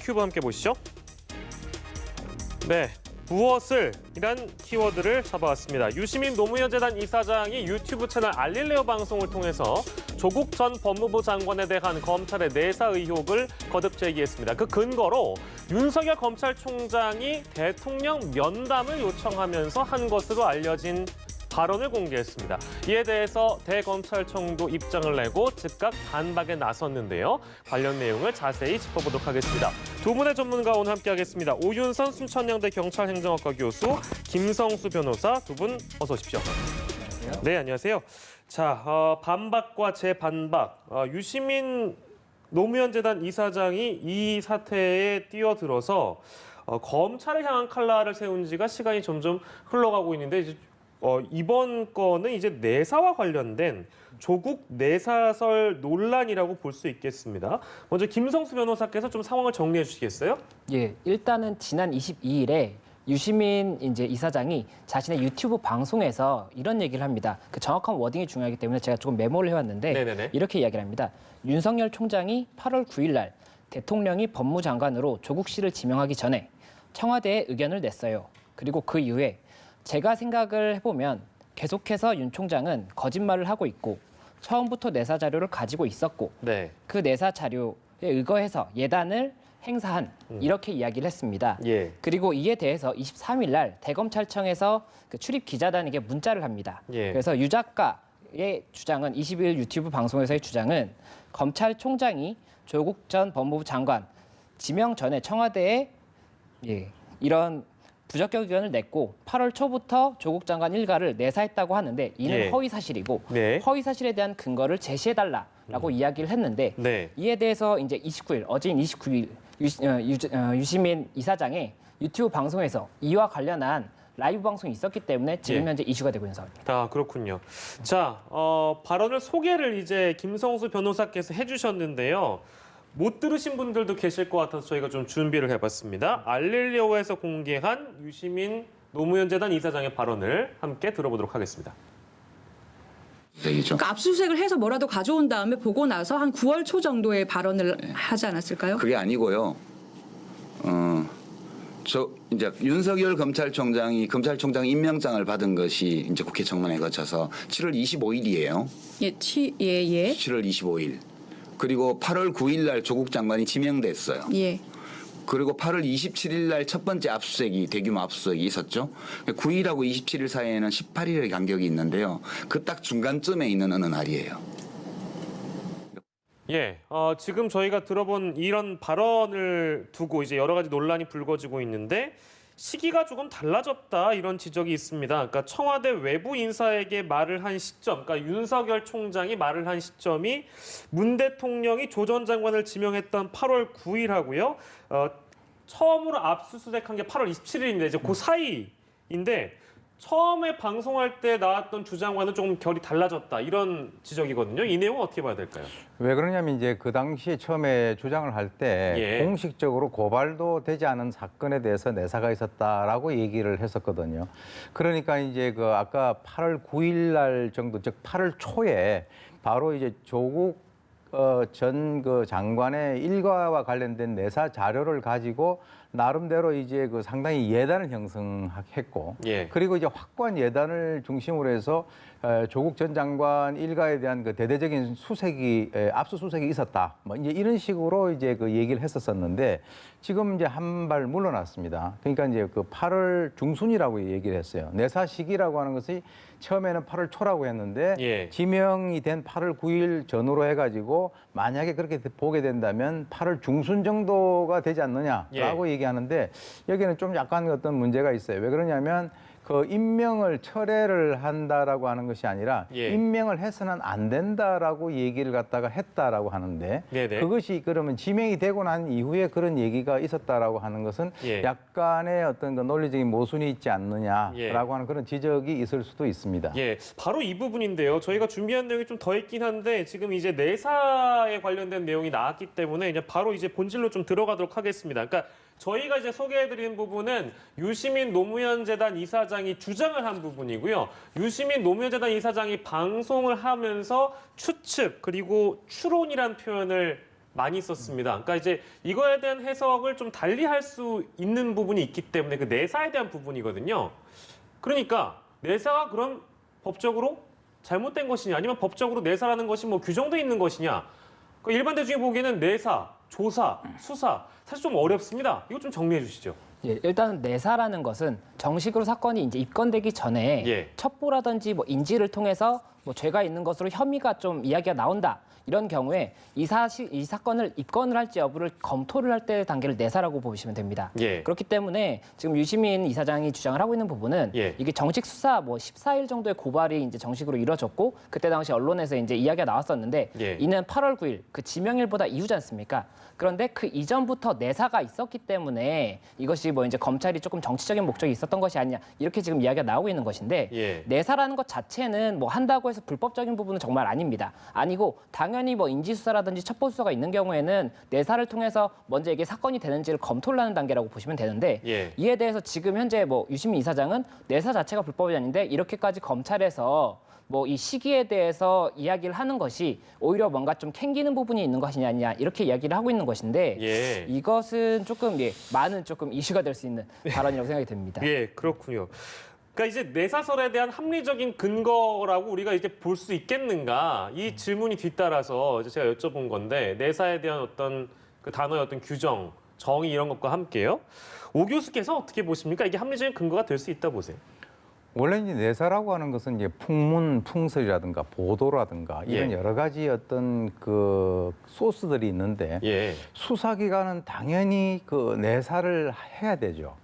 큐브 함께 보시죠. 네, 무엇을 이란 키워드를 잡아왔습니다. 유시민 노무현 재단 이사장이 유튜브 채널 알릴레오 방송을 통해서 조국 전 법무부 장관에 대한 검찰의 내사 의혹을 거듭 제기했습니다. 그 근거로 윤석열 검찰총장이 대통령 면담을 요청하면서 한 것으로 알려진 발언을 공개했습니다. 이에 대해서 대검찰청도 입장을 내고 즉각 반박에 나섰는데요. 관련 내용을 자세히 짚어보도록 하겠습니다. 두 분의 전문가 오늘 함께하겠습니다. 오윤선 순천향대 경찰행정학과 교수, 김성수 변호사 두 분 어서 오십시오. 네, 안녕하세요. 자, 반박과 재반박. 유시민 노무현 재단 이사장이 이 사태에 뛰어들어서 검찰을 향한 칼날을 세운 지가 시간이 점점 흘러가고 있는데 이제 이번 건은 이제 내사와 관련된 조국 내사설 논란이라고 볼 수 있겠습니다. 먼저 김성수 변호사께서 좀 상황을 정리해 주시겠어요? 예, 일단은 지난 22일에 유시민 이사장이 자신의 유튜브 방송에서 이런 얘기를 합니다. 그 정확한 워딩이 중요하기 때문에 제가 조금 메모를 해왔는데 네네네. 이렇게 이야기를 합니다. 윤석열 총장이 8월 9일 날 대통령이 법무장관으로 조국 씨를 지명하기 전에 청와대에 의견을 냈어요. 그리고 그 이후에 제가 생각을 해보면 계속해서 윤 총장은 거짓말을 하고 있고 처음부터 내사 자료를 가지고 있었고 네. 그 내사 자료에 의거해서 예단을 행사한 이렇게 이야기를 했습니다. 예. 그리고 이에 대해서 23일 날 대검찰청에서 그 출입 기자단에게 문자를 합니다. 예. 그래서 유 작가의 주장은 20일 유튜브 방송에서의 주장은 검찰총장이 조국 전 법무부 장관 지명 전에 청와대에 이런 부적격 의견을 냈고 8월 초부터 조국 장관 일가를 내사했다고 하는데 이는 예. 허위 사실이고 네. 허위 사실에 대한 근거를 제시해달라라고 이야기를 했는데 네. 이에 대해서 이제 29일 어제인 29일 유시민 이사장의 유튜브 방송에서 이와 관련한 라이브 방송이 있었기 때문에 지금 예. 현재 이슈가 되고 있는 상황입니다. 아, 그렇군요. 자, 발언을 소개를 이제 김성수 변호사께서 해주셨는데요. 못 들으신 분들도 계실 것 같아서 저희가 좀 준비를 해봤습니다. 알릴레오에서 공개한 유시민 노무현 재단 이사장의 발언을 함께 들어보도록 하겠습니다. 그러니까 압수수색을 해서 뭐라도 가져온 다음에 보고 나서 한 9월 초 정도에 발언을 하지 않았을까요? 그게 아니고요. 이제 윤석열 검찰총장 임명장을 받은 것이 이제 국회 청문회 거쳐서 7월 25일이에요. 예, 7월 25일. 그리고 8월 9일 날 조국 장관이 지명됐어요. 예. 그리고 8월 27일 날 첫 번째 압수수색이 대규모 압수수색이 있었죠. 9일하고 27일 사이에는 18일의 간격이 있는데요. 그 딱 중간쯤에 있는 어느 날이에요. 예, 지금 저희가 들어본 이런 발언을 두고 이제 여러 가지 논란이 불거지고 있는데 시기가 조금 달라졌다 이런 지적이 있습니다. 그러니까 청와대 외부 인사에게 말을 한 시점, 그러니까 윤석열 총장이 말을 한 시점이 문 대통령이 조 전 장관을 지명했던 8월 9일하고요. 처음으로 압수수색한 게 8월 27일인데 이제 그 사이인데 처음에 방송할 때 나왔던 주장과는 조금 결이 달라졌다 이런 지적이거든요. 이 내용은 어떻게 봐야 될까요? 왜 그러냐면 이제 그 당시에 처음에 주장을 할 때 예. 공식적으로 고발도 되지 않은 사건에 대해서 내사가 있었다라고 얘기를 했었거든요. 그러니까 이제 그 아까 8월 9일 날 정도, 즉 8월 초에 바로 이제 조국 전 그 장관의 일가와 관련된 내사 자료를 가지고 나름대로 이제 그 상당히 예단을 형성했고, 예. 그리고 이제 확고한 예단을 중심으로 해서 조국 전 장관 일가에 대한 그 대대적인 압수수색이 있었다. 뭐 이제 이런 식으로 이제 그 얘기를 했었었는데 지금 이제 한 발 물러났습니다. 그러니까 이제 그 8월 중순이라고 얘기를 했어요. 내사 시기라고 하는 것이 처음에는 8월 초라고 했는데 예. 지명이 된 8월 9일 전후로 해가지고 만약에 그렇게 보게 된다면 8월 중순 정도가 되지 않느냐라고 얘기하는데 여기는 좀 약간 어떤 문제가 있어요. 왜 그러냐면 그 임명을 철회를 한다라고 하는 것이 아니라 임명을 해서는 안 된다라고 얘기를 갖다가 했다라고 하는데 네네. 그것이 그러면 지명이 되고 난 이후에 그런 얘기가 있었다라고 하는 것은 약간의 어떤 그 논리적인 모순이 있지 않느냐라고 하는 그런 지적이 있을 수도 있습니다. 예, 바로 이 부분인데요. 저희가 준비한 내용이 좀 더 있긴 한데 지금 이제 내사에 관련된 내용이 나왔기 때문에 이제 바로 이제 본질로 좀 들어가도록 하겠습니다. 그러니까 저희가 이제 소개해드린 부분은 유시민 노무현 재단 이사장이 주장을 한 부분이고요. 유시민 노무현 재단 이사장이 방송을 하면서 추측 그리고 추론이란 표현을 많이 있었습니다. 그러니까 이제 이거에 대한 해석을 좀 달리 할 수 있는 부분이 있기 때문에 그 내사에 대한 부분이거든요. 그러니까 내사가 그럼 법적으로 잘못된 것이냐 아니면 법적으로 내사라는 것이 뭐 규정돼 있는 것이냐. 그러니까 일반 대중이 보기에는 내사, 조사, 수사 사실 좀 어렵습니다. 이거 좀 정리해 주시죠. 예, 일단 내사라는 것은 정식으로 사건이 이제 입건되기 전에 예. 첩보라든지 뭐 인지를 통해서 뭐 죄가 있는 것으로 혐의가 좀 이야기가 나온다. 이런 경우에 이 사건을 입건을 할지 여부를 검토를 할 때 단계를 내사라고 보시면 됩니다. 예. 그렇기 때문에 지금 유시민 이사장이 주장을 하고 있는 부분은 예. 이게 정식 수사 뭐 14일 정도의 고발이 이제 정식으로 이루어졌고 그때 당시 언론에서 이제 이야기가 나왔었는데 예. 이는 8월 9일 그 지명일보다 이후지 않습니까? 그런데 그 이전부터 내사가 있었기 때문에 이것이 뭐 이제 검찰이 조금 정치적인 목적이 있었던 것이 아니냐 이렇게 지금 이야기가 나오고 있는 것인데 예. 내사라는 것 자체는 뭐 한다고 해서 불법적인 부분은 정말 아닙니다. 아니고 당연히 뭐 인지수사라든지 첩보수사가 있는 경우에는 내사를 통해서 먼저 이게 사건이 되는지를 검토를 하는 단계라고 보시면 되는데 예. 이에 대해서 지금 현재 뭐 유시민 이사장은 내사 자체가 불법이 아닌데 이렇게까지 검찰에서 뭐 이 시기에 대해서 이야기를 하는 것이 오히려 뭔가 좀 캥기는 부분이 있는 것이냐 이렇게 이야기를 하고 있는 것인데 예. 이것은 조금 많은 조금 이슈가 될 수 있는 발언이라고 생각이 됩니다. 예, 그렇군요. 그러니까 이제 내사설에 대한 합리적인 근거라고 우리가 이제 볼 수 있겠는가 이 질문이 뒤따라서 이제 제가 여쭤본 건데 내사에 대한 어떤 그 단어의 어떤 규정, 정의 이런 것과 함께요. 오 교수께서 어떻게 보십니까? 이게 합리적인 근거가 될 수 있다 보세요. 원래 이제 내사라고 하는 것은 이제 풍문, 풍설이라든가 보도라든가 이런 예. 여러 가지 어떤 그 소스들이 있는데 예. 수사기관은 당연히 그 내사를 해야 되죠.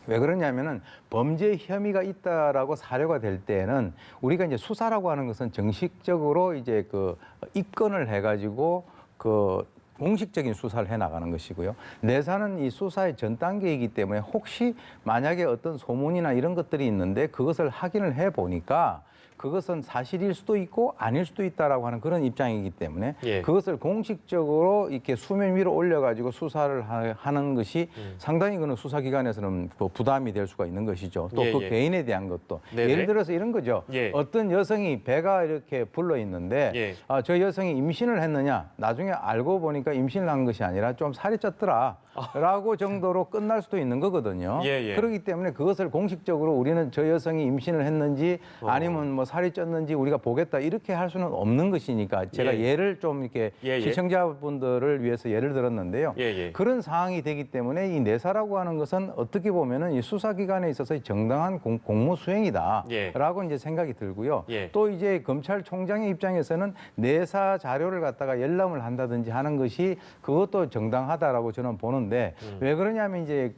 왜 그러냐면은 범죄 혐의가 있다라고 사료가 될 때는 우리가 이제 수사라고 하는 것은 정식적으로 이제 그 입건을 해가지고 그 공식적인 수사를 해 나가는 것이고요. 내사는 이 수사의 전 단계이기 때문에 혹시 만약에 어떤 소문이나 이런 것들이 있는데 그것을 확인을 해 보니까 그것은 사실일 수도 있고 아닐 수도 있다라고 하는 그런 입장이기 때문에 예. 그것을 공식적으로 이렇게 수면 위로 올려가지고 수사를 하는 것이 상당히 그는 수사기관에서는 부담이 될 수가 있는 것이죠. 또 그 예. 개인에 대한 것도 네네. 예를 들어서 이런 거죠. 예. 어떤 여성이 배가 이렇게 불러 있는데 예. 저 여성이 임신을 했느냐 나중에 알고 보니까 임신을 한 것이 아니라 좀 살이 쪘더라라고 정도로 끝날 수도 있는 거거든요. 예. 그렇기 때문에 그것을 공식적으로 우리는 저 여성이 임신을 했는지 아니면 뭐 살이 쪘는지 우리가 보겠다 이렇게 할 수는 없는 것이니까 제가 예. 예를 좀 이렇게 예. 시청자분들을 위해서 예를 들었는데요. 예. 그런 상황이 되기 때문에 이 내사라고 하는 것은 어떻게 보면은 이 수사기관에 있어서 정당한 공무 수행이다라고 이제 생각이 들고요. 예. 또 이제 검찰총장의 입장에서는 내사 자료를 갖다가 열람을 한다든지 하는 것이 그것도 정당하다라고 저는 보는데 왜 그러냐면 이제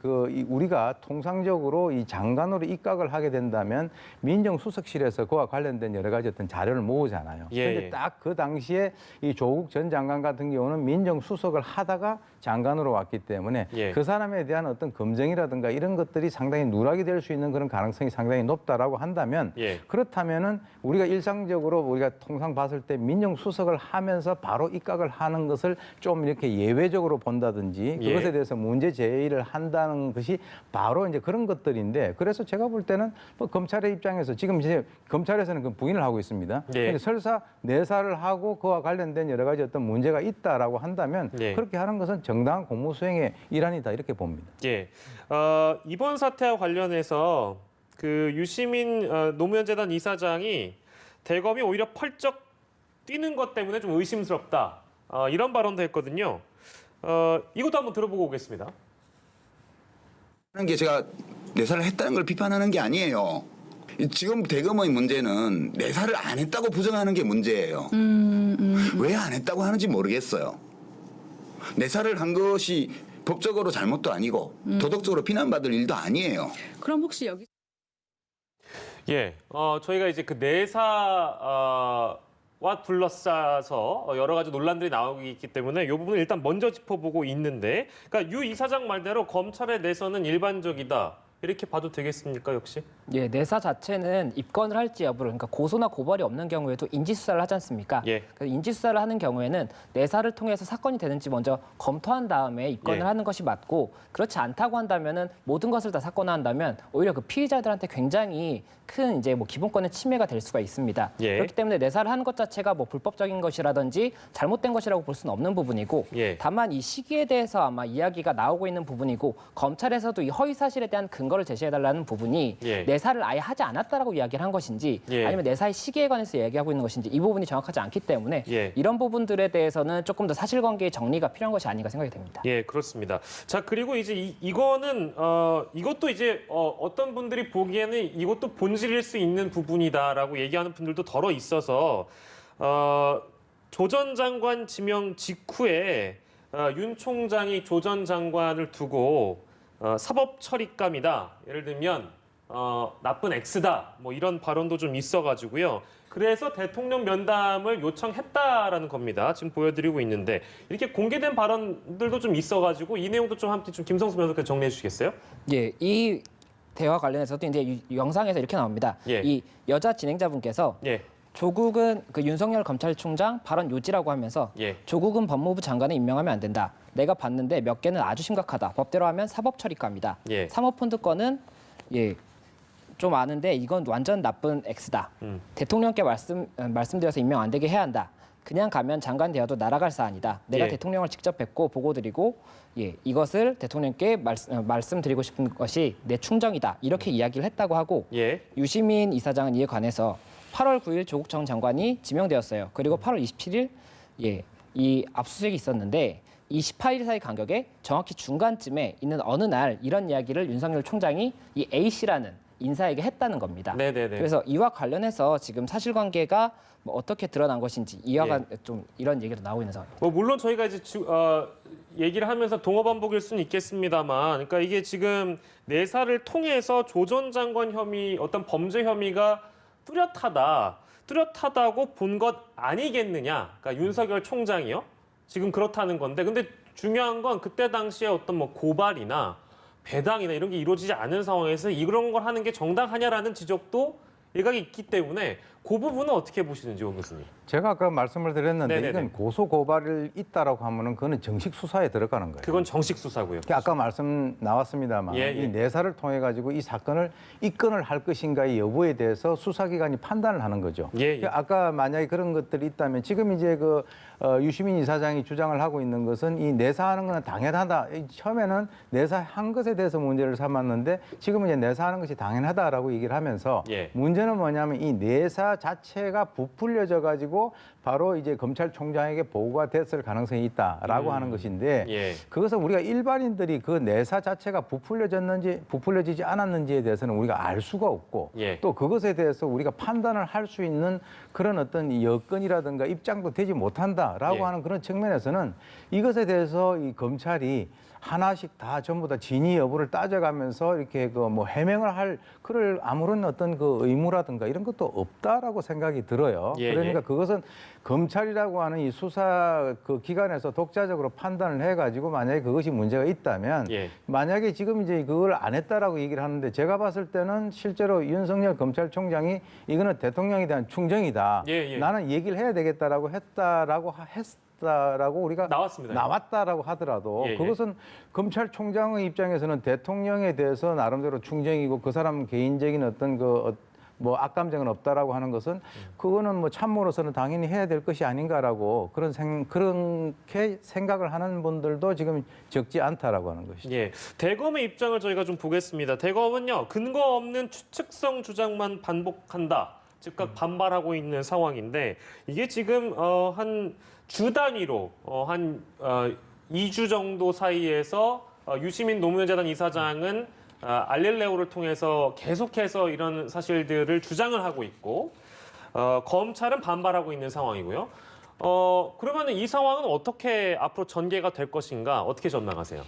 우리가 통상적으로 이 장관으로 입각을 하게 된다면 민정수석실에서 그와 관련된 여러 가지 어떤 자료를 모으잖아요. 예. 그런데 딱 그 당시에 이 조국 전 장관 같은 경우는 민정수석을 하다가 장관으로 왔기 때문에 예. 그 사람에 대한 어떤 검증이라든가 이런 것들이 상당히 누락이 될 수 있는 그런 가능성이 상당히 높다라고 한다면 예. 그렇다면은 우리가 일상적으로 우리가 통상 봤을 때 민정수석을 하면서 바로 입각을 하는 것을 좀 이렇게 예외적으로 본다든지 예. 그것에 대해서 문제 제기를 한다는 것이 바로 이제 그런 것들인데 그래서 제가 볼 때는 뭐 검찰의 입장에서 지금 이제 검찰에서는 그 부인을 하고 있습니다. 예. 근데 설사 내사를 하고 그와 관련된 여러 가지 어떤 문제가 있다라고 한다면 예. 그렇게 하는 것은 정당한 공무 수행의 일환이다 이렇게 봅니다. 예. 이번 사태와 관련해서 그 유시민 노무현 재단 이사장이 대검이 오히려 펄쩍 뛰는 것 때문에 좀 의심스럽다. 이런 발언도 했거든요. 이것도 한번 들어보고 오겠습니다. 하는 게 제가 내사를 했다는 걸 비판하는 게 아니에요. 지금 대검의 문제는 내사를 안 했다고 부정하는 게 문제예요. 왜 안 했다고 하는지 모르겠어요. 내사를 한 것이 법적으로 잘못도 아니고 도덕적으로 비난받을 일도 아니에요. 그럼 혹시 여기 예, 저희가 이제 그 내사와 둘러싸서 여러 가지 논란들이 나오고 있기 때문에 이 부분을 일단 먼저 짚어보고 있는데, 그러니까 유 이사장 말대로 검찰의 내선은 일반적이다. 이렇게 봐도 되겠습니까, 역시? 예, 내사 자체는 입건을 할지 여부를 그러니까 고소나 고발이 없는 경우에도 인지수사를 하지 않습니까? 예. 그래서 인지수사를 하는 경우에는 내사를 통해서 사건이 되는지 먼저 검토한 다음에 입건을 예. 하는 것이 맞고 그렇지 않다고 한다면은 모든 것을 다 사건화한다면 오히려 그 피의자들한테 굉장히 큰 이제 뭐 기본권의 침해가 될 수가 있습니다. 예. 그렇기 때문에 내사를 하는 것 자체가 뭐 불법적인 것이라든지 잘못된 것이라고 볼 수는 없는 부분이고 예. 다만 이 시기에 대해서 아마 이야기가 나오고 있는 부분이고 검찰에서도 이 허위 사실에 대한 근거를 제시해달라는 부분이 예. 내사를 아예 하지 않았다라고 이야기를 한 것인지 예. 아니면 내사의 시기에 관해서 이야기하고 있는 것인지 이 부분이 정확하지 않기 때문에 예. 이런 부분들에 대해서는 조금 더 사실관계의 정리가 필요한 것이 아닌가 생각이 됩니다. 예, 그렇습니다. 자, 그리고 이제 이거는 이것도 이제 어떤 분들이 보기에는 이것도 본질일 수 있는 부분이다라고 얘기하는 분들도 덜어 있어서 조 전 장관 지명 직후에 윤 총장이 조 전 장관을 두고 사법 처리감이다. 예를 들면 나쁜 X다. 뭐 이런 발언도 좀 있어가지고요. 그래서 대통령 면담을 요청했다라는 겁니다. 지금 보여드리고 있는데 이렇게 공개된 발언들도 좀 있어가지고 이 내용도 좀 함께 좀 김성수 변호사께서 정리해 주시겠어요? 예, 이 대화 관련해서도 이제 이 영상에서 이렇게 나옵니다. 예. 이 여자 진행자분께서 예, 조국은 그 윤석열 검찰총장 발언 요지라고 하면서 예, 조국은 법무부 장관을 임명하면 안 된다. 내가 봤는데 몇 개는 아주 심각하다. 법대로 하면 사법 처리감이다. 예. 사모펀드 건은 좀 아는데 이건 완전 나쁜 X다. 대통령께 말씀드려서 임명 안 되게 해야 한다. 그냥 가면 장관 되어도 날아갈 사안이다. 내가 예. 대통령을 직접 뵙고 보고드리고 이것을 대통령께 말씀드리고 싶은 것이 내 충정이다. 이렇게 이야기를 했다고 하고 예, 유시민 이사장은 이에 관해서 8월 9일 조국 전 장관이 지명되었어요. 그리고 8월 27일 이 압수수색이 있었는데 이 18일 사이 간격에 정확히 중간쯤에 있는 어느 날 이런 이야기를 윤석열 총장이 이 A 씨라는 인사에게 했다는 겁니다. 네네네. 그래서 이와 관련해서 지금 사실관계가 뭐 어떻게 드러난 것인지 이와가 좀 이런 얘기도 나오고 있는 상황입니다. 뭐 물론 저희가 이제 얘기를 하면서 동어반복일 수는 있겠습니다만, 그러니까 이게 지금 내사를 통해서 조 전 장관 혐의 어떤 범죄 혐의가 뚜렷하다고 본 것 아니겠느냐? 그러니까 윤석열 총장이요. 지금 그렇다는 건데, 근데 중요한 건 그때 당시에 어떤 뭐 고발이나 배당이나 이런 게 이루어지지 않은 상황에서 이런 걸 하는 게 정당하냐라는 지적도 일각이 있기 때문에 그 부분은 어떻게 보시는지 원 교수님. 제가 아까 말씀을 드렸는데 네네네. 이건 고소 고발이 있다라고 하면은 그거는 정식 수사에 들어가는 거예요. 그건 정식 수사고요. 아까 말씀 나왔습니다만 예, 예. 이 내사를 통해 가지고 이 사건을 입건을 할 것인가의 여부에 대해서 수사기관이 판단을 하는 거죠. 예, 예. 아까 만약에 그런 것들이 있다면 지금 이제 유시민 이사장이 주장을 하고 있는 것은 이 내사하는 건 당연하다. 처음에는 내사한 것에 대해서 문제를 삼았는데 지금은 이제 내사하는 것이 당연하다라고 얘기를 하면서 예. 문제는 뭐냐면 이 내사 자체가 부풀려져 가지고 바로 이제 검찰총장에게 보고가 됐을 가능성이 있다라고 하는 것인데 예. 그것은 우리가 일반인들이 그 내사 자체가 부풀려지지 않았는지에 대해서는 우리가 알 수가 없고 예. 또 그것에 대해서 우리가 판단을 할 수 있는 그런 어떤 여건이라든가 입장도 되지 못한다라고 예. 하는 그런 측면에서는 이것에 대해서 이 검찰이 하나씩 다 전부 다 진위 여부를 따져가면서 이렇게 그 뭐 해명을 할 그럴 아무런 어떤 그 의무라든가 이런 것도 없다라고 생각이 들어요. 예, 그러니까 예. 그것은 검찰이라고 하는 이 수사 그 기관에서 독자적으로 판단을 해가지고 만약에 그것이 문제가 있다면 예. 만약에 지금 이제 그걸 안 했다라고 얘기를 하는데 제가 봤을 때는 실제로 윤석열 검찰총장이 이거는 대통령에 대한 충정이다. 예, 예. 나는 얘기를 해야 되겠다라고 했다라고 우리가 나왔습니다. 나왔다라고 하더라도 예, 예. 그것은 검찰총장의 입장에서는 대통령에 대해서 나름대로 충정이고 그 사람 개인적인 어떤 뭐 악감정은 없다라고 하는 것은 그거는 뭐 참모로서는 당연히 해야 될 것이 아닌가라고 그렇게 생각을 하는 분들도 지금 적지 않다라고 하는 것이죠. 예, 대검의 입장을 저희가 좀 보겠습니다. 대검은요, 근거 없는 추측성 주장만 반복한다. 즉각 반발하고 있는 상황인데 이게 지금 한 주 단위로 한 2주 정도 사이에서 유시민 노무현 재단 이사장은 알릴레오를 통해서 계속해서 이런 사실들을 주장을 하고 있고 검찰은 반발하고 있는 상황이고요. 그러면 이 상황은 어떻게 앞으로 전개가 될 것인가 어떻게 전망하세요?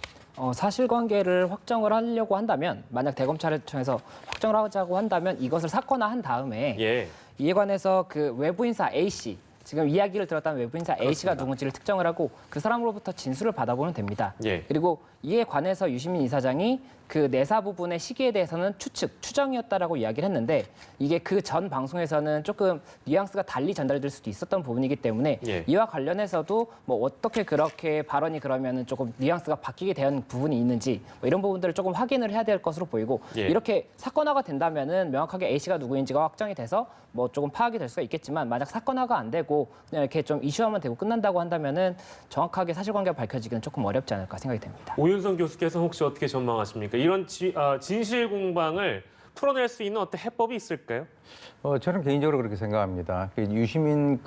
사실관계를 확정을 하려고 한다면 만약 대검찰을 통해서 확정을 하자고 한다면 이것을 사건화한 다음에 예, 이에 관해서 그 외부 인사 A 씨 지금 이야기를 들었던 외부 인사 A 씨가 누군지를 특정을 하고 그 사람으로부터 진술을 받아보면 됩니다. 예. 그리고 이에 관해서 유시민 이사장이 그 내사 부분의 시기에 대해서는 추정이었다라고 이야기를 했는데 이게 그 전 방송에서는 조금 뉘앙스가 달리 전달될 수도 있었던 부분이기 때문에 예. 이와 관련해서도 뭐 어떻게 그렇게 발언이 그러면은 조금 뉘앙스가 바뀌게 된 부분이 있는지 뭐 이런 부분들을 조금 확인을 해야 될 것으로 보이고 예. 이렇게 사건화가 된다면은 명확하게 A 씨가 누구인지가 확정이 돼서 뭐 조금 파악이 될 수가 있겠지만 만약 사건화가 안 되고 그냥 이렇게 좀 이슈화만 되고 끝난다고 한다면은 정확하게 사실관계가 밝혀지기는 조금 어렵지 않을까 생각이 됩니다. 오윤성 교수께서는 혹시 어떻게 전망하십니까? 이런 진실 공방을 풀어낼 수 있는 어떤 해법이 있을까요? 저는 개인적으로 그렇게 생각합니다. 유시민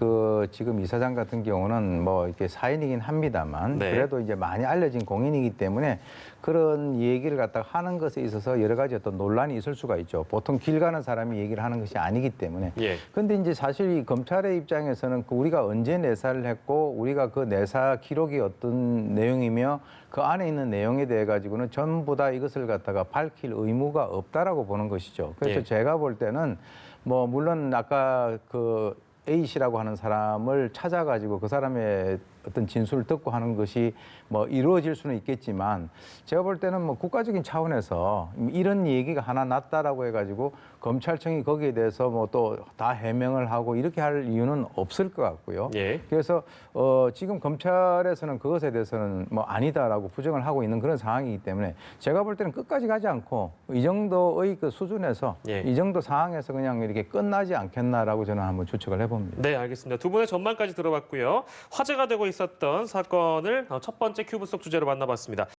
지금 이사장 같은 경우는 뭐 이렇게 사인이긴 합니다만 네. 그래도 이제 많이 알려진 공인이기 때문에 그런 얘기를 갖다가 하는 것에 있어서 여러 가지 어떤 논란이 있을 수가 있죠. 보통 길 가는 사람이 얘기를 하는 것이 아니기 때문에. 예. 근데 이제 사실 이 검찰의 입장에서는 우리가 언제 내사를 했고 우리가 그 내사 기록이 어떤 내용이며 그 안에 있는 내용에 대해 가지고는 전부 다 이것을 갖다가 밝힐 의무가 없다라고 보는 것이죠. 그래서 예. 제가 볼 때는 뭐 물론 아까 그 A 씨라고 하는 사람을 찾아가지고 그 사람의 어떤 진술을 듣고 하는 것이 뭐 이루어질 수는 있겠지만 제가 볼 때는 뭐 국가적인 차원에서 이런 얘기가 하나 났다라고 해가지고 검찰청이 거기에 대해서 뭐 또 다 해명을 하고 이렇게 할 이유는 없을 것 같고요. 예. 그래서 지금 검찰에서는 그것에 대해서는 뭐 아니다라고 부정을 하고 있는 그런 상황이기 때문에 제가 볼 때는 끝까지 가지 않고 이 정도의 그 수준에서 예. 이 정도 상황에서 그냥 이렇게 끝나지 않겠나라고 저는 한번 추측을 해봅니다. 네, 알겠습니다. 두 분의 전망까지 들어봤고요. 화제가 되고 있었던 사건을 첫 번째 큐브 속 주제로 만나봤습니다.